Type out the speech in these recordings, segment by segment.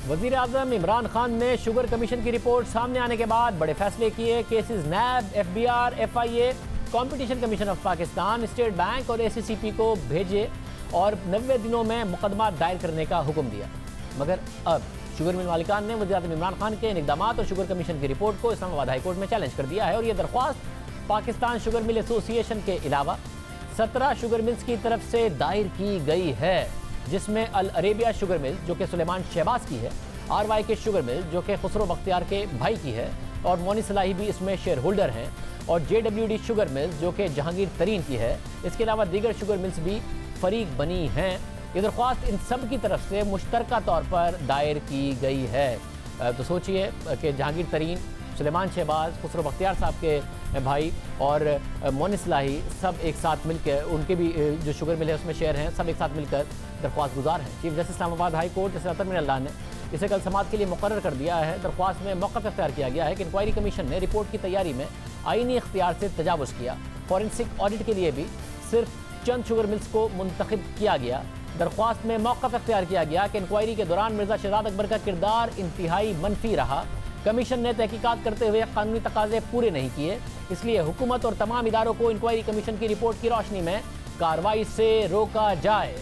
वज़ीर आज़म इमरान खान ने sugar commission की रिपोर्ट सामने आने के बाद बड़े फैसले किए। Cases NAB, FBR, FIA, competition commission of Pakistan, state bank और ACCP को भेजे और 90 दिनों में मुकदमा दायर करने का हुक्म दिया। मगर अब शुगर मिल मालिकान ने वज़ीर आज़म इमरान खान के इन इक़दामात और शुगर कमीशन की रिपोर्ट को इस्लामाबाद हाई कोर्ट में चैलेंज कर दिया है और ये दरख्वास्त पाकिस्तान शुगर मिल एसोसिएशन के अलावा 17 शुगर मिल्स की तरफ से दायर की गई है, जिसमें अल अरेबिया शुगर मिल जो कि सुलेमान शहबाज की है, RYK शुगर मिल जो कि खुसरो बख्तियार के भाई की है और मोनी सलाही भी इसमें शेयर होल्डर हैं, और JWD शुगर मिल जो कि जहांगीर तरीन की है। इसके अलावा दीगर शुगर मिल्स भी फरीक बनी हैं। ये दरख्वास्त इन सब की तरफ से मुश्तरका तौर पर दायर की गई है। तो सोचिए कि जहांगीर तरीन, सुलेमान शहबाज, खुसरो बख्तियार साहब के भाई और मोनी सलाही सब एक साथ मिलकर, उनके भी जो शुगर मिल है उसमें शेयर हैं, सब एक साथ मिलकर दरख्वास्त गुजार हैं। Chief justice Islamabad high court justice Athar Minallah ने इसे कल समाअत के लिए मुकर्रर कर दिया है। दरख्वास्त में मौक़िफ़ इख्तियार किया गया है कि इंक्वायरी कमीशन ने रिपोर्ट की तैयारी में आईनी इख्तियार से तजावुज़ किया। फॉरेंसिक ऑडिट के लिए भी सिर्फ चंद शुगर मिल्स को मुंतखब किया गया। दरख्वास्त में मौक़िफ़ इख्तियार किया गया कि इंक्वायरी के दौरान मिर्ज़ा शहजाद अकबर का किरदार इंतहाई मनफी रहा। कमीशन ने तहकीकात करते हुए कानूनी तकाज़े पूरे नहीं किए, इसलिए हुकूमत और तमाम इदारों को इंक्वायरी कमीशन की रिपोर्ट की रोशनी में कार्रवाई से रोका जाए।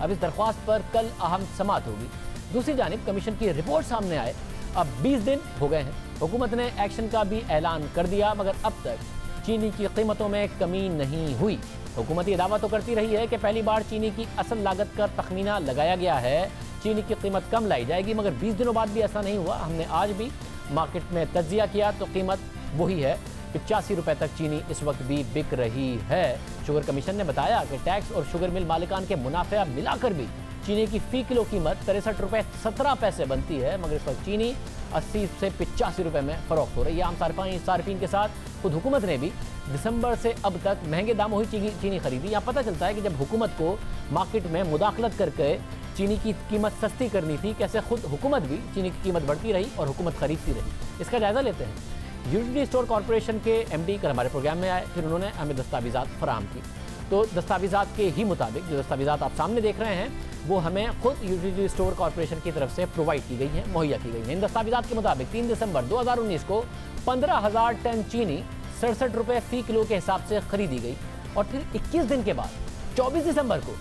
अब इस दरख्वास्त पर कल अहम समाअत होगी। दूसरी जानिब कमीशन की रिपोर्ट सामने आए अब 20 दिन हो गए हैं। हुकूमत ने एक्शन का भी ऐलान कर दिया, मगर अब तक चीनी की कीमतों में कमी नहीं हुई। हुकूमत ये दावा तो करती रही है कि पहली बार चीनी की असल लागत का तखमीना लगाया गया है, चीनी की कीमत कम लाई जाएगी, मगर 20 दिनों बाद भी ऐसा नहीं हुआ। हमने आज भी मार्केट में तज्जिया किया तो कीमत वही है, 85 रुपये तक चीनी इस वक्त भी बिक रही है। शुगर कमीशन ने बताया कि टैक्स और शुगर मिल मालिकान के मुनाफा मिलाकर भी चीनी की फ़ी किलो कीमत 63 रुपये 17 पैसे बनती है, मगर इस वक्त चीनी 80 से 85 रुपये में फ़रोख्त हो रही है। आम सार्फिन के साथ खुद हुकूमत ने भी दिसंबर से अब तक महंगे दामों ही चीनी खरीदी। यहाँ पता चलता है कि जब हुकूमत को मार्केट में मुदाखलत करके चीनी की कीमत सस्ती करनी थी, कैसे खुद हुकूमत भी चीनी की कीमत बढ़ती रही और हुकूमत खरीदती रही। इसका जायज़ा लेते हैं। यूटिलिटी स्टोर कॉरपोरेशन के MD कल हमारे प्रोग्राम में आए, फिर उन्होंने हमें दस्तावेज़ात फराहम की। तो दस्तावेज़ात के ही मुताबिक जो दस्तावेज़ात आप सामने देख रहे हैं वो हमें खुद यूटिलिटी स्टोर कॉरपोरेशन की तरफ से प्रोवाइड की गई हैं, मुहैया की गई हैं। इन दस्तावेज़ात के मुताबिक 3 दिसंबर 2019 को 15,000 टन चीनी 67 रुपये फ़ी किलो के हिसाब से खरीदी गई और फिर 21 दिन के बाद 24 दिसंबर को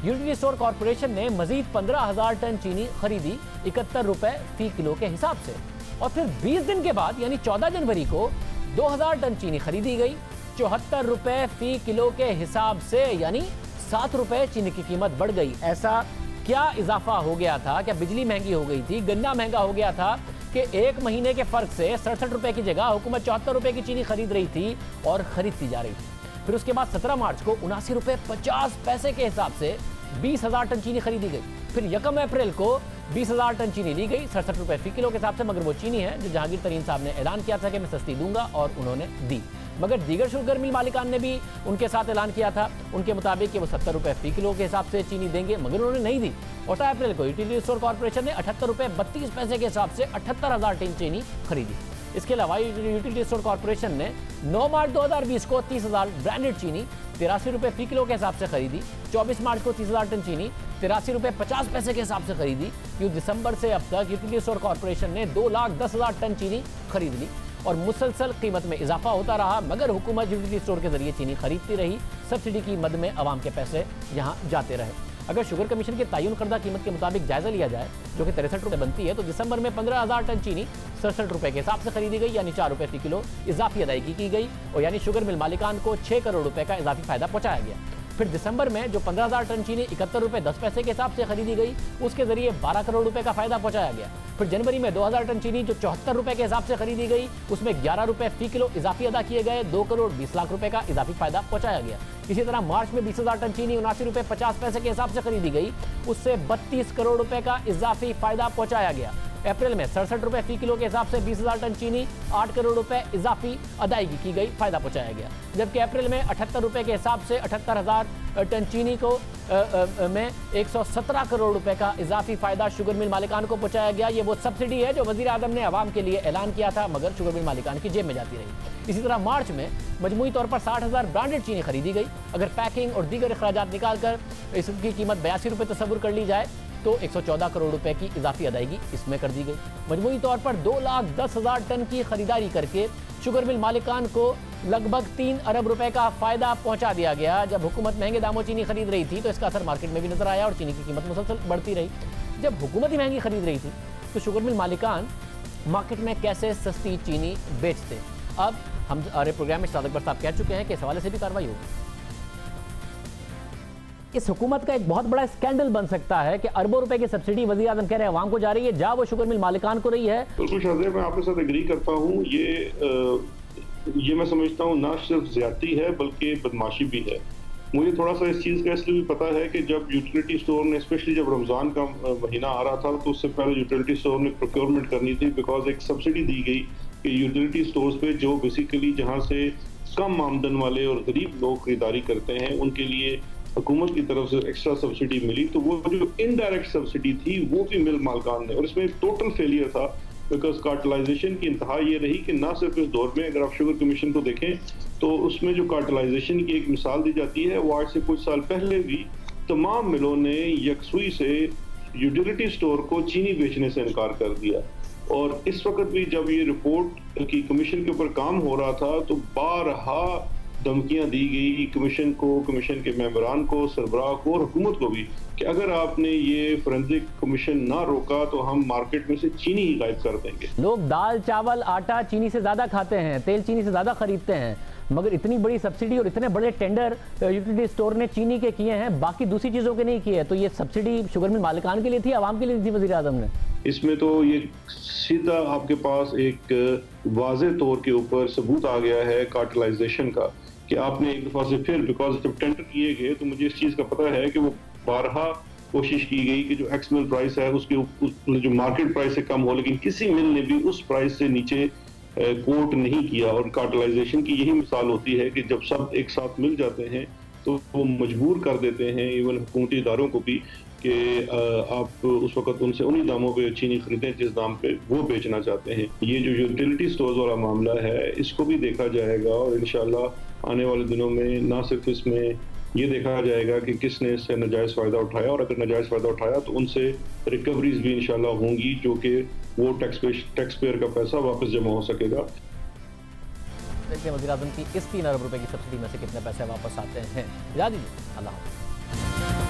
यूटिलिटी स्टोर कॉरपोरेशन ने मजीद 15,000 टन चीनी खरीदी 71 रुपये फ़ी किलो के हिसाब से, और फिर 20 दिन के बाद यानी 14 जनवरी को 2,000 टन चीनी खरीदी गई 74 रुपये फ़ी किलो के हिसाब से, यानी 7 रुपये चीनी की कीमत बढ़ गई। ऐसा क्या इजाफा हो गया था? क्या बिजली महंगी हो गई थी? गन्ना महंगा हो गया था कि एक महीने के फ़र्क से 67 रुपये की जगह हुकूमत 74 रुपये की चीनी खरीद रही थी और ख़रीदती जा रही थी। फिर उसके बाद 17 मार्च को 79 रुपये 50 पैसे के हिसाब से 20,000 टन चीनी खरीदी गई। फिर 1 अप्रैल को 20,000 टन चीनी ली गई 67 रुपये फ़ी किलो के हिसाब से, मगर वो चीनी है जो जहांगीर तरीन साहब ने ऐलान किया था कि मैं सस्ती दूंगा और उन्होंने दी। मगर दीगर शुगर मिल मालिकान ने भी उनके साथ ऐलान किया था उनके मुताबिक कि वो 70 रुपये फ़ी किलो के हिसाब से चीनी देंगे, मगर उन्होंने नहीं दी। 8 अप्रैल को यूटिलिटी स्टोर कॉरपोरेशन ने 78 रुपये 32 पैसे के हिसाब से 78,000 टन चीनी खरीदी। इसके अलावा यूटिलिटी स्टोर कॉरपोरेशन ने 9 मार्च 2020 को 30,000 ब्रांडेड चीनी 83 रुपये फ़ी किलो के हिसाब से खरीदी। 24 मार्च को 30,000 टन चीनी 83 रुपये 50 पैसे के हिसाब से खरीदी। यूँ दिसंबर से अब तक यूटिलिटी स्टोर कॉरपोरेशन ने 2,10,000 टन चीनी खरीद ली और मुसलसल कीमत में इजाफा होता रहा, मगर हुकूमत यूटिलिटी स्टोर के जरिए चीनी खरीदती रही। सब्सिडी की मद में आवाम के पैसे यहाँ जाते रहे। अगर शुगर कमीशन के तयन करदा कीमत के मुताबिक जायज़ा लिया जाए जो कि 63 रुपये बनती है, तो दिसंबर में 15,000 टन चीनी 67 रुपये के हिसाब से खरीदी गई, यानी 4 रुपये फ़ी किलो इजाफी अदायगी की गई और यानी शुगर मिल मालिकान को 6 करोड़ रुपये का इजाफी फ़ायदा पहुँचाया गया। फिर दिसंबर में जो 15,000 टन चीनी 71 रुपये 10 पैसे के हिसाब से खरीदी गई, उसके जरिए 12 करोड़ रुपये का फ़ायदा पहुँचाया गया। फिर जनवरी में 2,000 टन चीनी जो 74 रुपये के हिसाब से खरीदी गई, उसमें 11 रुपये फ़ी किलो इजाफी अदा किए गए, 2 करोड़ 20 लाख रुपये का इजाफी फ़ायदा पहुँचाया गया। इसी तरह मार्च में 20,000 टन चीनी 79 रुपये 50 पैसे के हिसाब से खरीदी गई, उससे 32 करोड़ रुपये का इजाफी फ़ायदा पहुँचाया गया। अप्रैल में 67 रुपये फ़ी किलो के हिसाब से 20,000 टन चीनी 8 करोड़ रुपये इजाफी अदायगी की गई, फ़ायदा पहुँचाया गया। जबकि अप्रैल में 78 रुपये के हिसाब से 78,000 टन चीनी को में 117 करोड़ रुपए का इजाफी फ़ायदा शुगर मिल मालिकान को पहुँचाया गया। ये वो सब्सिडी है जो वज़ीर आज़म ने आवाम के लिए ऐलान किया था, मगर शुगर मिल मालिकान की जेब में जाती रही। इसी तरह मार्च में मजमूई तौर पर 60,000 ब्रांडेड चीनी खरीदी गई। अगर पैकिंग और दीगर अखराजात निकाल कर इसकी कीमत 82 रुपये तस्वुर कर ली जाए तो 114 करोड़ रुपए की इजाफी अदायगी इसमें कर दी गई। मजमूई तौर पर 2,10,000 टन की खरीदारी करके शुगर मिल मालिकान को लगभग 3 अरब रुपए का फायदा पहुंचा दिया गया। जब हुकूमत महंगे दामों चीनी खरीद रही थी तो इसका असर मार्केट में भी नजर आया और चीनी की कीमत मुसलसल बढ़ती रही। जब हुकूमत ही महंगी खरीद रही थी तो शुगर मिल मालिकान मार्केट में कैसे सस्ती चीनी बेचते। अब हम हमारे प्रोग्राम में शाद अकबर साहब कह चुके हैं कि इस हवाले से भी कार्रवाई होगी। इस हुकूमत का एक बहुत बड़ा स्कैंडल बन सकता है कि अरबों रुपए की सब्सिडी वज़ीर आज़म कह रहे हैं अवाम को जा रही है, जा वो शुगर मिल मालिकान को रही है। बिल्कुल शाहजेब, मैं आपके साथ एग्री करता हूँ। ये मैं समझता हूँ ना सिर्फ ज्यादती है बल्कि बदमाशी भी है। मुझे थोड़ा सा इस चीज़ का इसलिए भी पता है कि जब यूटिलिटी स्टोर ने, स्पेशली जब रमज़ान का महीना आ रहा था, तो उससे पहले यूटिलिटी स्टोर ने प्रोक्योरमेंट करनी थी, बिकॉज एक सब्सिडी दी गई कि यूटिलिटी स्टोर्स पे जो बेसिकली जहाँ से कम आमदन वाले और गरीब लोग खरीदारी करते हैं उनके लिए हुकूमत की तरफ से एक्स्ट्रा सब्सिडी मिली। तो वो जो इनडायरेक्ट सब्सिडी थी वो भी मिल मालकान ने, और इसमें टोटल फेलियर था, बिकॉज कार्टलाइजेशन की इंतहा ये रही कि ना सिर्फ इस दौर में, अगर आप शुगर कमीशन को देखें तो उसमें जो कार्टलाइजेशन की एक मिसाल दी जाती है, वो आज से कुछ साल पहले भी तमाम मिलों ने यकसुई से यूटिलिटी स्टोर को चीनी बेचने से इनकार कर दिया। और इस वक्त भी जब ये रिपोर्ट की कमीशन के ऊपर काम हो रहा था तो बारहा धमकियां दी गई कमीशन को, कमीशन के मेंबरान को, सरबराह को और हुकूमत को भी, कि अगर आपने ये फोरेंसिक कमीशन ना रोका तो हम मार्केट में से चीनी ही गायब कर देंगे। लोग दाल, चावल, आटा चीनी से ज्यादा खाते हैं, तेल चीनी से ज्यादा खरीदते हैं, मगर इतनी बड़ी सब्सिडी और इतने बड़े टेंडर यूटिलिटी स्टोर ने चीनी के किए हैं, बाकी दूसरी चीजों के नहीं किए। तो ये सब्सिडी शुगर मिल मालिकान के लिए थी, आवाम के लिए थी वज़ीर आज़म ने? इसमें तो ये सीधा आपके पास एक वाज़े तौर के ऊपर सबूत आ गया है कार्टलाइजेशन का, कि आपने एक दफा से फिर, बिकॉज जब टेंडर किए गए तो मुझे इस चीज़ का पता है कि वो बारहा कोशिश की गई कि जो एक्स मिल प्राइस है उसके जो मार्केट प्राइस से कम हो, लेकिन किसी मिल ने भी उस प्राइस से नीचे कोट नहीं किया। और कार्टलाइजेशन की यही मिसाल होती है कि जब सब एक साथ मिल जाते हैं तो वो मजबूर कर देते हैं इवन हुकूमती इदारों को भी कि आप उस वक्त उनसे उन्हीं दामों पे चीनी खरीदें जिस दाम पे वो बेचना चाहते हैं। ये जो यूटिलिटी स्टोर्स वाला मामला है इसको भी देखा जाएगा और इंशाल्लाह आने वाले दिनों में ना सिर्फ इसमें ये देखा जाएगा कि किसने इससे नाजायज़ फ़ायदा उठाया, और अगर नाजायज़ फ़ायदा उठाया तो उनसे रिकवरीज भी इंशाल्लाह होंगी, जो कि वो टैक्स पेयर का पैसा वापस जमा हो सकेगा। देखते हैं वज़ीर आज़म की इस 3 अरब रुपए की सब्सिडी में से कितने पैसे वापस आते हैं। इजाज़त दीजिए, अल्लाह हाफ़िज़।